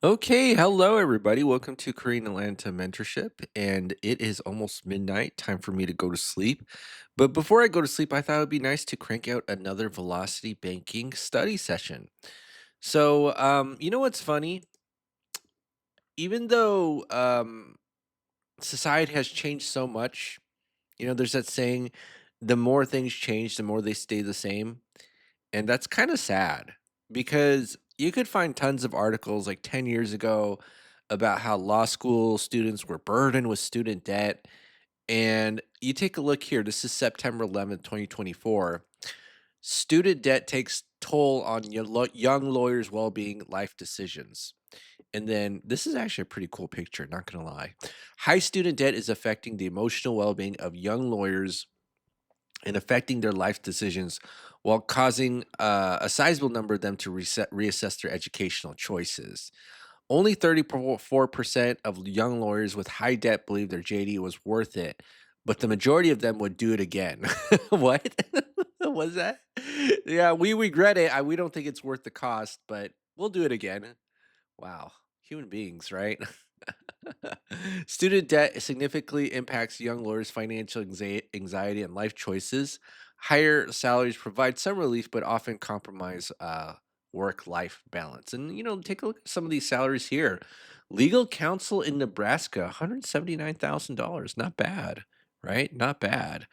Okay, hello everybody. Welcome to Korean Atlanta Mentorship. And it is almost midnight, time for me to go to sleep. But before I go to sleep, I thought it would be nice to crank out another Velocity Banking study session. You know what's funny? Even though society has changed so much, there's that saying, the more things change, the more they stay the same. And that's kind of sad because you could find tons of articles like 10 years ago about how law school students were burdened with student debt. And you take a look here, this is September 11th, 2024. Student debt takes toll on young lawyers' well being, life decisions. And then this is actually a pretty cool picture, not going to lie. High student debt is affecting the emotional well being of young lawyers and affecting their life decisions while causing a sizable number of them to reassess their educational choices. Only 34% of young lawyers with high debt believe their JD was worth it, but the majority of them would do it again. What was that? Yeah, we regret it. We don't think it's worth the cost, but we'll do it again. Wow, human beings, right? Student debt significantly impacts young lawyers' financial anxiety and life choices. Higher salaries provide some relief, but often compromise work-life balance. And take a look at some of these salaries here. Legal counsel in Nebraska, $179,000. Not bad, right? Not bad.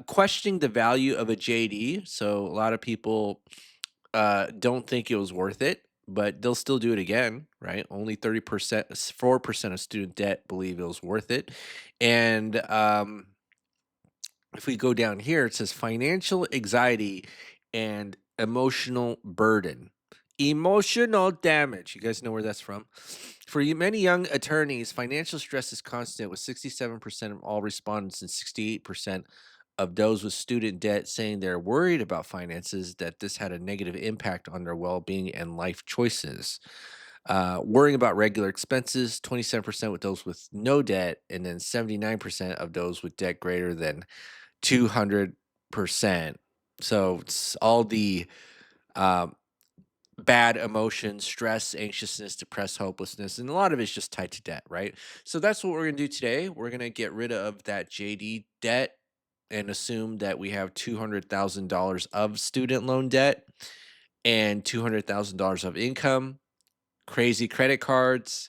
Questioning the value of a JD. So a lot of people don't think it was worth it, but they'll still do it again, right? Only 30%, 4% of student debt believe it was worth it. And if we go down here, it says financial anxiety and emotional burden. Emotional damage. You guys know where that's from? For many young attorneys, financial stress is constant, with 67% of all respondents and 68% of those with student debt saying they're worried about finances, that this had a negative impact on their well being and life choices. Worrying about regular expenses, 27% with those with no debt, and then 79% of those with debt greater than 200%. So it's all the um, bad emotions, stress, anxiousness, depressed, hopelessness, and a lot of it's just tied to debt, right? So that's what we're going to do today. We're going to get rid of that JD debt and assume that we have $200,000 of student loan debt and $200,000 of income, crazy credit cards,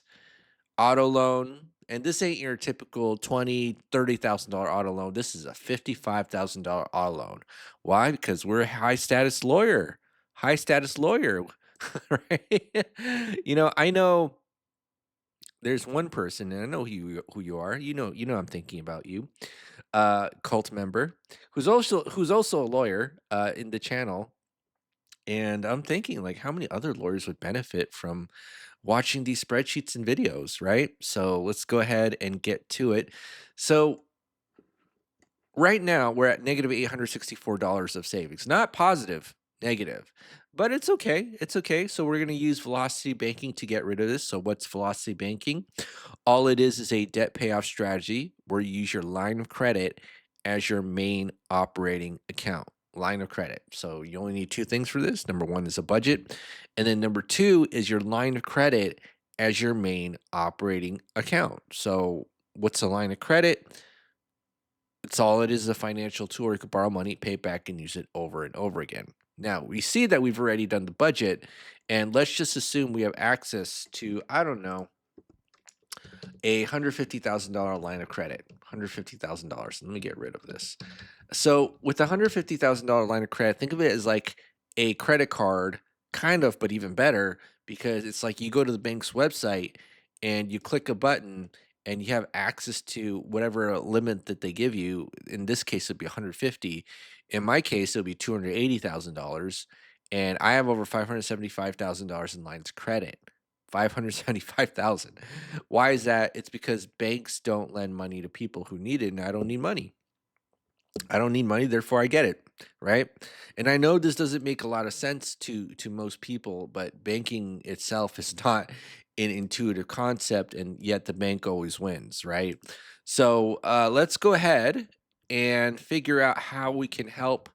auto loan. And this ain't your typical $20,000, $30,000 auto loan. This is a $55,000 auto loan. Why? Because we're a high status lawyer. High status lawyer. Right? I know there's one person, and I know who you are. You know I'm thinking about you. Cult member who's also a lawyer in the channel. And I'm thinking, like, how many other lawyers would benefit from watching these spreadsheets and videos, right? So let's go ahead and get to it. So right now we're at negative $864 of savings, not positive, negative, but it's okay. It's okay. So we're going to use Velocity Banking to get rid of this. So what's Velocity Banking? All it is a debt payoff strategy where you use your line of credit as your main operating account. Line of credit. So you only need two things for this. Number one is a budget. And then number two is your line of credit as your main operating account. So what's a line of credit? It's all it is, a financial tool where you could borrow money, pay it back, and use it over and over again. Now, we see that we've already done the budget, and let's just assume we have access to, I don't know, a $150,000 line of credit. $150,000. Let me get rid of this. So, with a $150,000 line of credit, think of it as like a credit card, kind of, but even better, because it's like you go to the bank's website and you click a button and you have access to whatever limit that they give you. In this case, it'd be 150. In my case, it'll be $280,000. And I have over $575,000 in lines of credit. 575,000. Why is that? It's because banks don't lend money to people who need it, and I don't need money. I don't need money, therefore I get it, right? And I know this doesn't make a lot of sense to most people, but banking itself is not an intuitive concept, and yet the bank always wins, right? So let's go ahead and figure out how we can help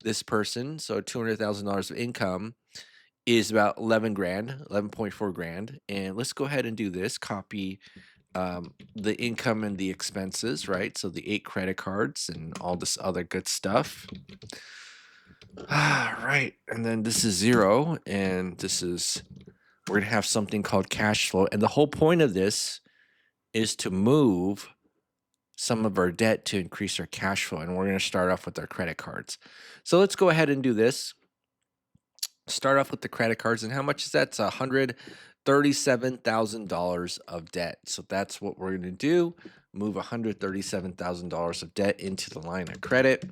this person. So $200,000 of income, is about 11 grand, 11.4 grand. And let's go ahead and do this. Copy the income and the expenses, right? So the 8 credit cards and all this other good stuff. Right. And then this is 0. And this is, we're going to have something called cash flow. And the whole point of this is to move some of our debt to increase our cash flow. And we're going to start off with our credit cards. So let's go ahead and do this. Start off with the credit cards. And how much is that? It's $137,000 of debt. So that's what we're going to do. Move $137,000 of debt into the line of credit.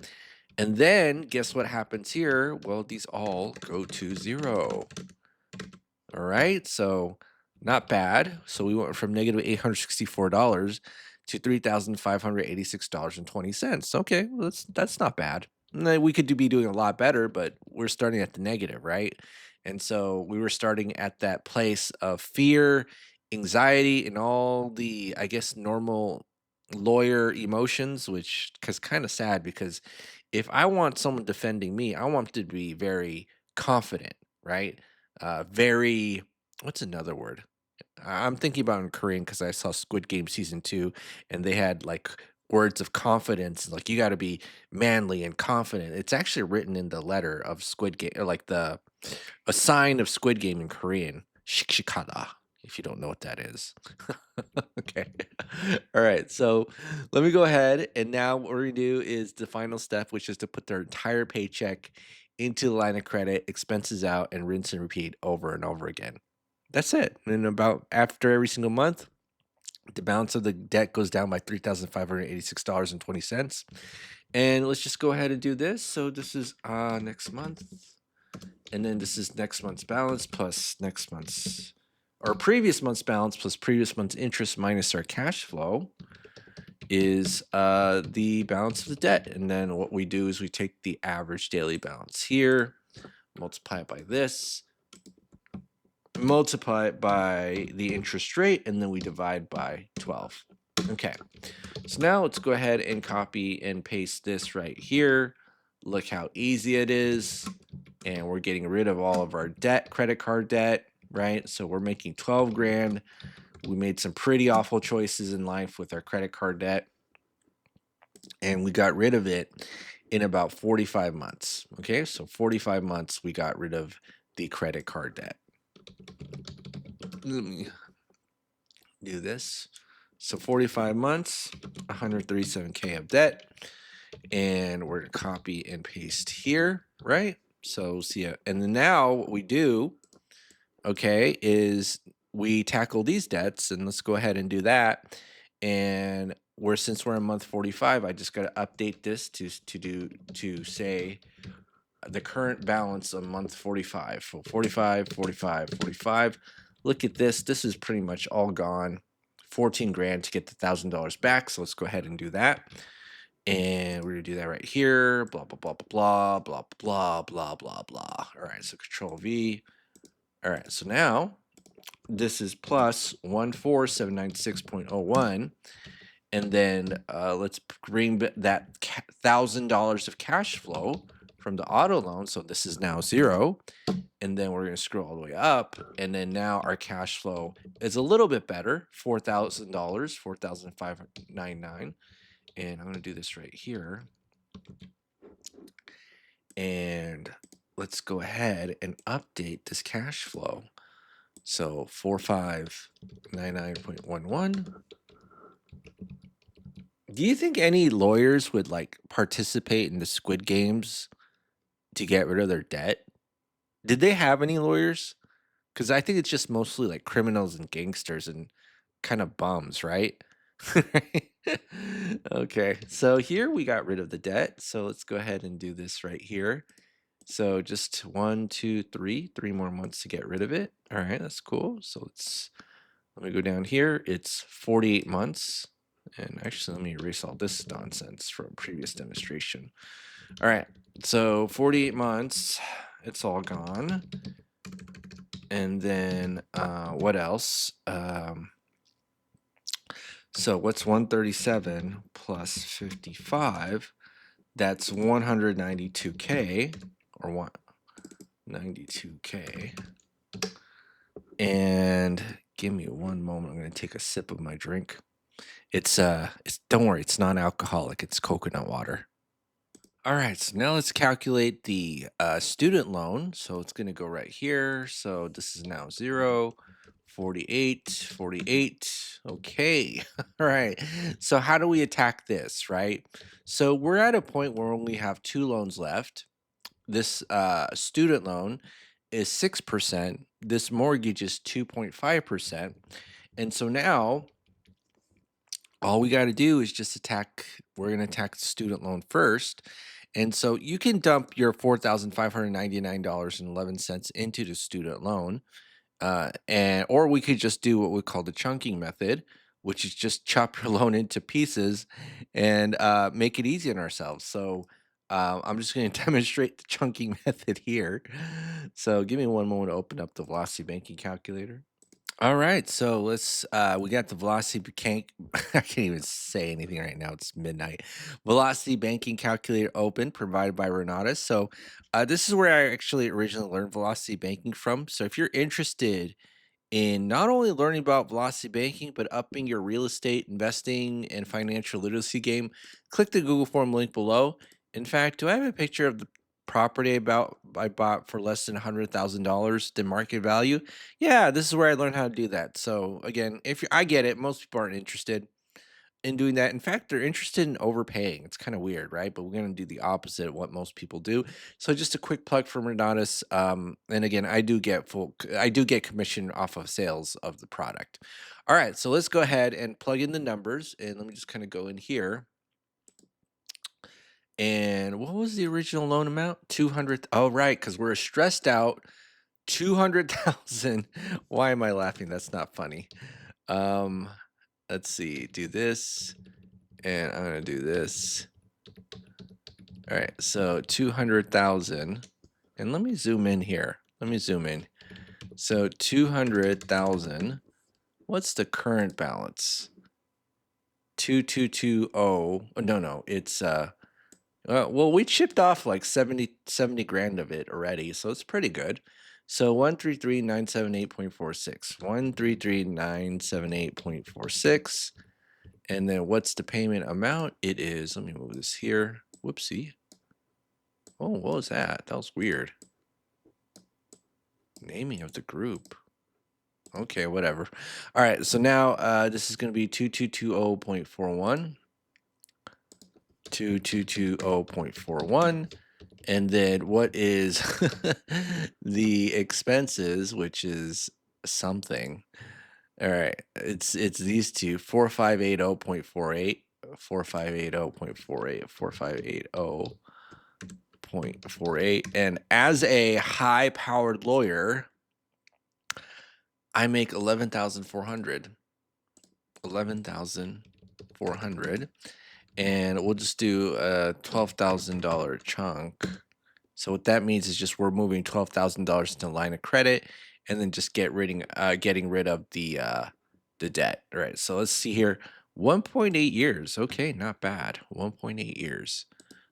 And then guess what happens here? Well, these all go to 0. All right. So not bad. So we went from negative $864 to $3,586.20. Okay, well, that's not bad. We could be doing a lot better, but we're starting at the negative, right? And so we were starting at that place of fear, anxiety, and all the, I guess, normal lawyer emotions, which is kind of sad because if I want someone defending me, I want them to be very confident, right? Very, what's another word? I'm thinking about in Korean because I saw Squid Game season 2 and they had like words of confidence, like you got to be manly and confident. It's actually written in the letter of Squid Game, or like the a sign of Squid Game in Korean, shikshikada, if you don't know what that is. Okay. All right. So let me go ahead. And now what we're going to do is the final step, which is to put their entire paycheck into the line of credit, expenses out, and rinse and repeat over and over again. That's it. And about after every single month, the balance of the debt goes down by $3,586.20. And let's just go ahead and do this. So this is next month. And then this is next month's balance plus next month's, or previous month's balance plus previous month's interest minus our cash flow is the balance of the debt. And then what we do is we take the average daily balance here, multiply it by this, multiply it by the interest rate, and then we divide by 12. Okay, so now let's go ahead and copy and paste this right here. Look how easy it is. And we're getting rid of all of our debt, credit card debt, right? So we're making 12 grand. We made some pretty awful choices in life with our credit card debt, and we got rid of it in about 45 months. Okay, so 45 months we got rid of the credit card debt. Let me do this. So 45 months, 137K of debt, and we're gonna copy and paste here, right? So see it. And then now what we do, okay, is we tackle these debts, and let's go ahead and do that. And since we're in month 45, I just got to update this to say the current balance of month 45. So 45, 45, 45. Look at this. This is pretty much all gone. 14 grand to get the $1,000 back. So let's go ahead and do that. And we're gonna do that right here. Blah blah blah blah blah blah blah blah blah. All right, so Control V. All right, so now this is plus 14796.01. And then let's bring that $1,000 of cash flow from the auto loan. So this is now 0. And then we're going to scroll all the way up. And then now our cash flow is a little bit better, $4,000, $4,599. And I'm going to do this right here. And let's go ahead and update this cash flow. So 4599.11. Do you think any lawyers would like participate in the Squid Games to get rid of their debt? Did they have any lawyers? Because I think it's just mostly like criminals and gangsters and kind of bums, right? Okay, so here we got rid of the debt. So let's go ahead and do this right here. So just 1, 2, 3 more months to get rid of it. All right, that's cool. So let me go down here. It's 48 months. And actually, let me erase all this nonsense from previous demonstration. All right, so 48 months, it's all gone. And then what else? So what's 137 plus 55? That's 192K, or 92K. And give me one moment. I'm going to take a sip of my drink. It's don't worry, it's non-alcoholic. It's coconut water. All right, so now let's calculate the student loan. So it's going to go right here. So this is now 0, 48, 48. Okay. All right. So how do we attack this, right? So we're at a point where we only have two loans left. This student loan is 6%. This mortgage is 2.5%. And so now all we got to do is just we're going to attack the student loan first. And so you can dump your $4,599.11 into the student loan. Or we could just do what we call the chunking method, which is just chop your loan into pieces and make it easy on ourselves. So I'm just going to demonstrate the chunking method here. So give me one moment to open up the Velocity Banking Calculator. All right, so we got the Velocity Bank. I can't even say anything right now. It's midnight. Velocity Banking Calculator open, provided by Renata. So this is where I actually originally learned Velocity Banking from. So if you're interested in not only learning about velocity banking, but upping your real estate investing and financial literacy game, click the Google form link below. In fact, do I have a picture of the property about I bought for less than $100,000 the market value? Yeah, this is where I learned how to do that. So again, if you I get it, most people aren't interested in doing that. In fact, they're interested in overpaying. It's kind of weird, right? But we're going to do the opposite of what most people do. So just a quick plug for Renatus. And again, I do get commission off of sales of the product. All right, so let's go ahead and plug in the numbers, and let me just kind of go in here. And what was the original loan amount? 200. Oh, right, because we're stressed out. 200,000. Why am I laughing? That's not funny. Um, let's see. Do this. And I'm going to do this. All right, so 200,000. And let me zoom in here. Let me zoom in. So 200,000. What's the current balance? 2220. Oh, no, it's well, we chipped off like 70 grand of it already, so it's pretty good. So 133,978.46. 133,978.46. And then what's the payment amount? It is, let me move this here. Whoopsie. Oh, what was that? That was weird. Naming of the group. Okay, whatever. All right, so now this is going to be 2220.41. 2220.41. And then what is the expenses, which is something. All right, it's these two, 4580.48, 4580.48, 4580.48. And as a high-powered lawyer, I make 11,400. 11,400. And we'll just do a $12,000 chunk. So what that means is just we're moving $12,000 into line of credit, and then just getting rid of the debt. All right. So let's see here. 1.8 years. Okay, not bad. 1.8 years.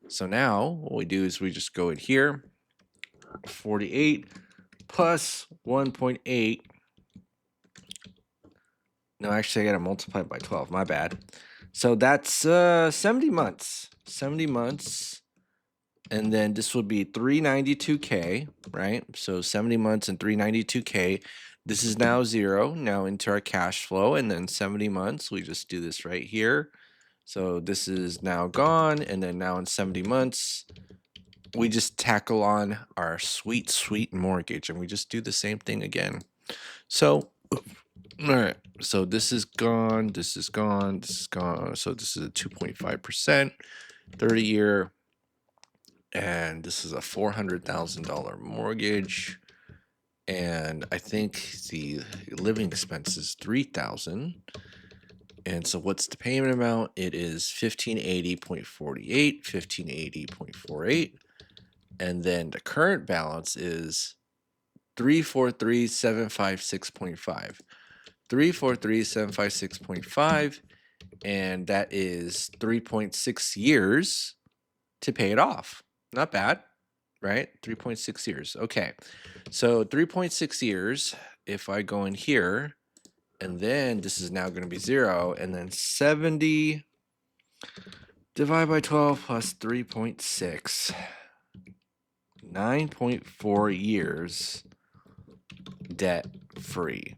So now what we do is we just go in here. 48 plus 1.8. No, actually, I got to multiply it by 12. My bad. So that's 70 months. 70 months. And then this would be 392K, right? So 70 months and 392K. This is now 0. Now into our cash flow. And then 70 months, we just do this right here. So this is now gone. And then now in 70 months, we just tackle on our sweet, sweet mortgage. And we just do the same thing again. So, all right. So this is gone. This is gone. This is gone. So this is a 2.5%, 30-year. And this is a $400,000 mortgage. And I think the living expense is $3,000. And so what's the payment amount? It is 1580.48, 1580.48. And then the current balance is 343,756.5. 343,756.5. And that is 3.6 years to pay it off. Not bad. right? 3.6 years. Okay. So 3.6 years, if I go in here, and then this is now going to be 0, and then 70 divided by 12 plus 3.6, 9.4 years debt free.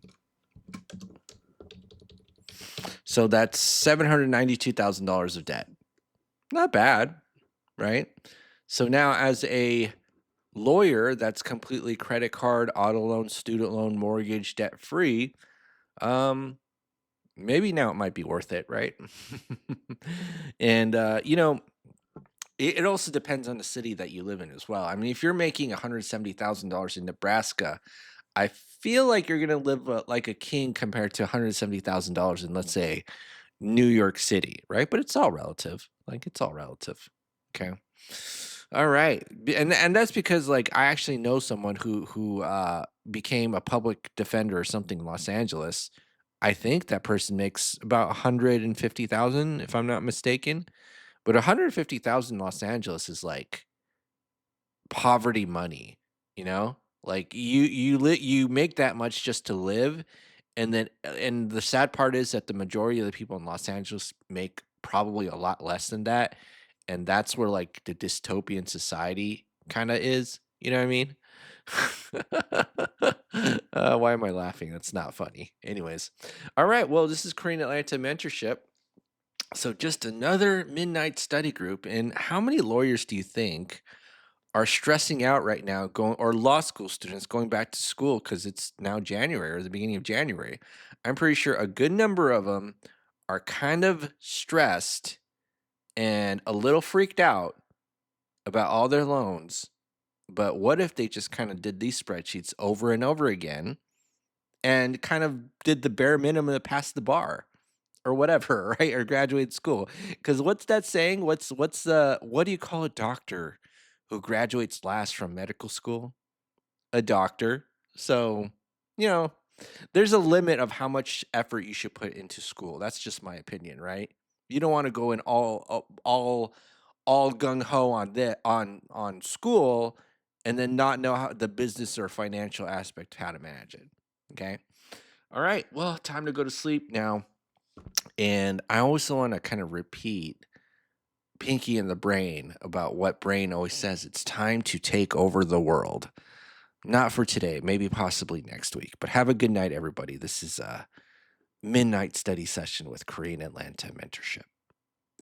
So that's $792,000 of debt. Not bad, right? So now, as a lawyer that's completely credit card, auto loan, student loan, mortgage debt free, um, maybe now it might be worth it, right? And it also depends on the city that you live in as well. I mean, if you're making $170,000 in Nebraska, I feel like you're gonna live like a king compared to $170,000 in, let's say, New York City, right? But it's all relative. Like, it's all relative. Okay. All right. And that's because, like, I actually know someone who became a public defender or something in Los Angeles. I think that person makes about 150,000 if I'm not mistaken. But 150,000 in Los Angeles is like poverty money, you know? Like, you make that much just to live, and then and the sad part is that the majority of the people in Los Angeles make probably a lot less than that, and that's where, like, the dystopian society kinda is, you know what I mean? Why am I laughing? That's not funny. Anyways. Alright, well, this is Korean Atlanta Mentorship. So just another midnight study group, and how many lawyers do you think are stressing out right now going or law school students going back to school because it's now January or the beginning of January? I'm pretty sure a good number of them are kind of stressed and a little freaked out about all their loans. But what if they just kind of did these spreadsheets over and over again and kind of did the bare minimum to pass the bar or whatever, right? Or graduate school? Because what's that saying? What do you call a doctor who graduates last from medical school? A doctor. So, you know, there's a limit of how much effort you should put into school. That's just my opinion, right? You don't want to go in all gung ho on that on school and then not know how the business or financial aspect how to manage it. Okay. All right. Well, time to go to sleep now. And I also want to kind of repeat Pinky and the Brain about what Brain always says. It's time to take over the world. Not for today, maybe possibly next week. But have a good night, everybody. This is a midnight study session with Korean Atlanta Mentorship.